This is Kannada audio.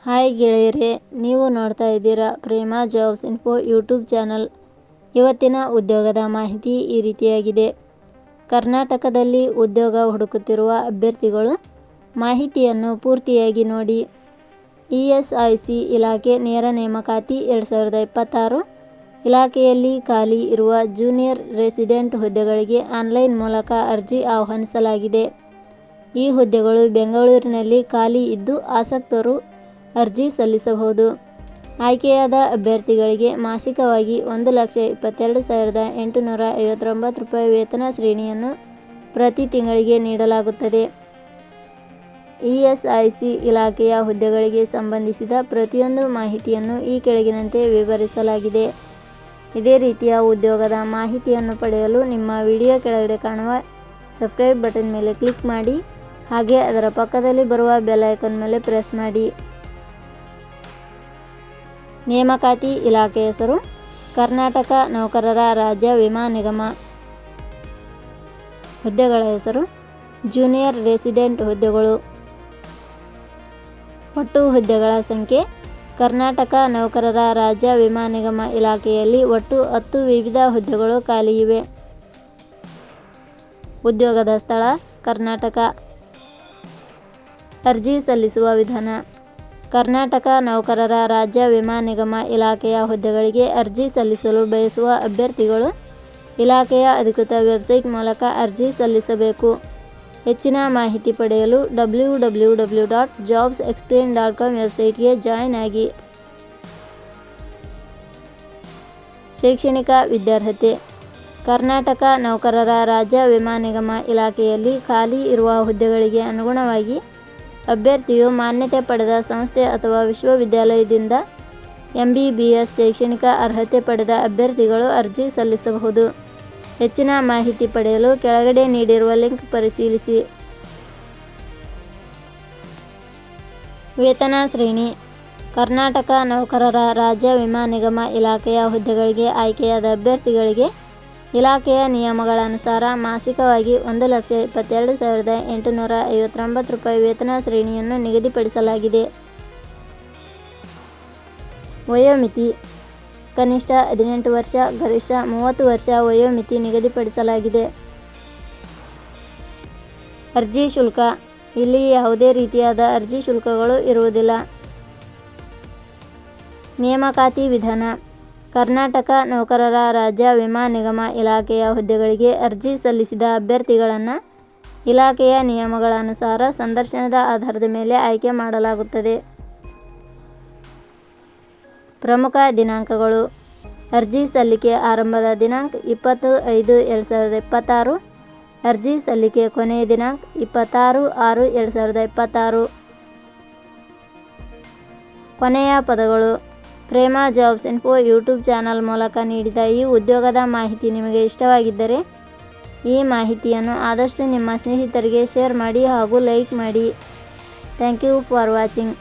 ಹಾಯ್ ಗೆಳೆಯರೇ, ನೀವು ನೋಡ್ತಾ ಇದ್ದೀರಾ Prema jobs info YouTube channel. ಇವತ್ತಿನ ಉದ್ಯೋಗದ ಮಾಹಿತಿ ಈ ರೀತಿಯಾಗಿದೆ. ಕರ್ನಾಟಕದಲ್ಲಿ ಉದ್ಯೋಗ ಹುಡುಕುತ್ತಿರುವ ಅಭ್ಯರ್ಥಿಗಳು ಮಾಹಿತಿಯನ್ನು ಪೂರ್ತಿಯಾಗಿ ನೋಡಿ. ESIC ಇಲಾಖೆ ನೇರ ನೇಮಕಾತಿ 2026 ಇಲಾಖೆಯಲ್ಲಿ ಖಾಲಿ ಇರುವ ಜೂನಿಯರ್ ರೆಸಿಡೆಂಟ್ ಹುದ್ದೆಗಳಿಗೆ ಆನ್ಲೈನ್ ಮೂಲಕ ಅರ್ಜಿ ಆಹ್ವಾನಿಸಲಾಗಿದೆ. ಈ ಹುದ್ದೆಗಳು ಬೆಂಗಳೂರಿನಲ್ಲಿ ಖಾಲಿ ಇದ್ದು ಆಸಕ್ತರು ಅರ್ಜಿ ಸಲ್ಲಿಸಬಹುದು. ಆಯ್ಕೆಯಾದ ಅಭ್ಯರ್ಥಿಗಳಿಗೆ ಮಾಸಿಕವಾಗಿ 1,22,859 ರೂಪಾಯಿ ವೇತನ ಶ್ರೇಣಿಯನ್ನು ಪ್ರತಿ ತಿಂಗಳಿಗೆ ನೀಡಲಾಗುತ್ತದೆ. ESIC ಇಲಾಖೆಯ ಹುದ್ದೆಗಳಿಗೆ ಸಂಬಂಧಿಸಿದ ಪ್ರತಿಯೊಂದು ಮಾಹಿತಿಯನ್ನು ಈ ಕೆಳಗಿನಂತೆ ವಿವರಿಸಲಾಗಿದೆ. ಇದೇ ರೀತಿಯ ಉದ್ಯೋಗದ ಮಾಹಿತಿಯನ್ನು ಪಡೆಯಲು ನಿಮ್ಮ ವಿಡಿಯೋ ಕೆಳಗಡೆ ಕಾಣುವ ಸಬ್ಸ್ಕ್ರೈಬ್ ಬಟನ್ ಮೇಲೆ ಕ್ಲಿಕ್ ಮಾಡಿ, ಹಾಗೆ ಅದರ ಪಕ್ಕದಲ್ಲಿ ಬರುವ ಬೆಲ್ ಐಕಾನ್ ಮೇಲೆ ಪ್ರೆಸ್ ಮಾಡಿ. ನೇಮಕಾತಿ ಇಲಾಖೆ ಹೆಸರು ಕರ್ನಾಟಕ ನೌಕರರ ರಾಜ್ಯ ವಿಮಾ ನಿಗಮ. ಹುದ್ದೆಗಳ ಹೆಸರು ಜೂನಿಯರ್ ರೆಸಿಡೆಂಟ್ ಹುದ್ದೆಗಳು. ಒಟ್ಟು ಹುದ್ದೆಗಳ ಸಂಖ್ಯೆ ಕರ್ನಾಟಕ ನೌಕರರ ರಾಜ್ಯ ವಿಮಾ ನಿಗಮ ಇಲಾಖೆಯಲ್ಲಿ ಒಟ್ಟು 10 ವಿವಿಧ ಹುದ್ದೆಗಳು ಖಾಲಿ ಇವೆ. ಉದ್ಯೋಗದ ಸ್ಥಳ ಕರ್ನಾಟಕ. ಅರ್ಜಿ ಸಲ್ಲಿಸುವ ವಿಧಾನ. ಕರ್ನಾಟಕ ನೌಕರರ ರಾಜ್ಯ ವಿಮಾ ನಿಗಮ ಇಲಾಖೆಯ ಹುದ್ದೆಗಳಿಗೆ ಅರ್ಜಿ ಸಲ್ಲಿಸಲು ಬಯಸುವ ಅಭ್ಯರ್ಥಿಗಳು ಇಲಾಖೆಯ ಅಧಿಕೃತ ವೆಬ್ಸೈಟ್ ಮೂಲಕ ಅರ್ಜಿ ಸಲ್ಲಿಸಬೇಕು. ಹೆಚ್ಚಿನ ಮಾಹಿತಿ ಪಡೆಯಲು www.jobsexplain.com ವೆಬ್ಸೈಟ್ಗೆ ಜಾಯಿನ್ ಆಗಿ. ಶೈಕ್ಷಣಿಕ ವಿದ್ಯಾರ್ಹತೆ. ಕರ್ನಾಟಕ ನೌಕರರ ರಾಜ್ಯ ವಿಮಾ ನಿಗಮ ಇಲಾಖೆಯಲ್ಲಿ ಖಾಲಿ ಇರುವ ಹುದ್ದೆಗಳಿಗೆ ಅನುಗುಣವಾಗಿ ಅಭ್ಯರ್ಥಿಯು ಮಾನ್ಯತೆ ಪಡೆದ ಸಂಸ್ಥೆ ಅಥವಾ ವಿಶ್ವವಿದ್ಯಾಲಯದಿಂದ MBBS ಶೈಕ್ಷಣಿಕ ಅರ್ಹತೆ ಪಡೆದ ಅಭ್ಯರ್ಥಿಗಳು ಅರ್ಜಿ ಸಲ್ಲಿಸಬಹುದು. ಹೆಚ್ಚಿನ ಮಾಹಿತಿ ಪಡೆಯಲು ಕೆಳಗಡೆ ನೀಡಿರುವ ಲಿಂಕ್ ಪರಿಶೀಲಿಸಿ. ವೇತನ ಶ್ರೇಣಿ. ಕರ್ನಾಟಕ ನೌಕರರ ರಾಜ್ಯ ವಿಮಾ ನಿಗಮ ಇಲಾಖೆಯ ಹುದ್ದೆಗಳಿಗೆ ಆಯ್ಕೆಯಾದ ಅಭ್ಯರ್ಥಿಗಳಿಗೆ ಇಲಾಖೆಯ ನಿಯಮಗಳ ಅನುಸಾರ ಮಾಸಿಕವಾಗಿ 1,22,859 ರೂಪಾಯಿ ವೇತನ ಶ್ರೇಣಿಯನ್ನು ನಿಗದಿಪಡಿಸಲಾಗಿದೆ. ವಯೋಮಿತಿ. ಕನಿಷ್ಠ 18 ವರ್ಷ, ಗರಿಷ್ಠ 30 ವರ್ಷ ವಯೋಮಿತಿ ನಿಗದಿಪಡಿಸಲಾಗಿದೆ. ಅರ್ಜಿ ಶುಲ್ಕ. ಇಲ್ಲಿ ಯಾವುದೇ ರೀತಿಯಾದ ಅರ್ಜಿ ಶುಲ್ಕಗಳು ಇರುವುದಿಲ್ಲ. ನೇಮಕಾತಿ ವಿಧಾನ. ಕರ್ನಾಟಕ ನೌಕರರ ರಾಜ್ಯ ವಿಮಾ ನಿಗಮ ಇಲಾಖೆಯ ಹುದ್ದೆಗಳಿಗೆ ಅರ್ಜಿ ಸಲ್ಲಿಸಿದ ಅಭ್ಯರ್ಥಿಗಳನ್ನು ಇಲಾಖೆಯ ನಿಯಮಗಳ ಅನುಸಾರ ಸಂದರ್ಶನದ ಆಧಾರದ ಮೇಲೆ ಆಯ್ಕೆ ಮಾಡಲಾಗುತ್ತದೆ. ಪ್ರಮುಖ ದಿನಾಂಕಗಳು. ಅರ್ಜಿ ಸಲ್ಲಿಕೆ ಆರಂಭದ ದಿನಾಂಕ 20/5/2026. ಅರ್ಜಿ ಸಲ್ಲಿಕೆ ಕೊನೆಯ ದಿನಾಂಕ 26/6/2026. ಕೊನೆಯ ಪದಗಳು. Prema jobs info YouTube channel ಮೂಲಕ ನೀಡಿದ ಈ ಉದ್ಯೋಗದ ಮಾಹಿತಿ ನಿಮಗೆ ಇಷ್ಟವಾಗಿದ್ದರೆ ಈ ಮಾಹಿತಿಯನ್ನು ಆದಷ್ಟು ನಿಮ್ಮ ಸ್ನೇಹಿತರಿಗೆ ಶೇರ್ ಮಾಡಿ ಹಾಗೂ ಲೈಕ್ ಮಾಡಿ. Thank you for watching.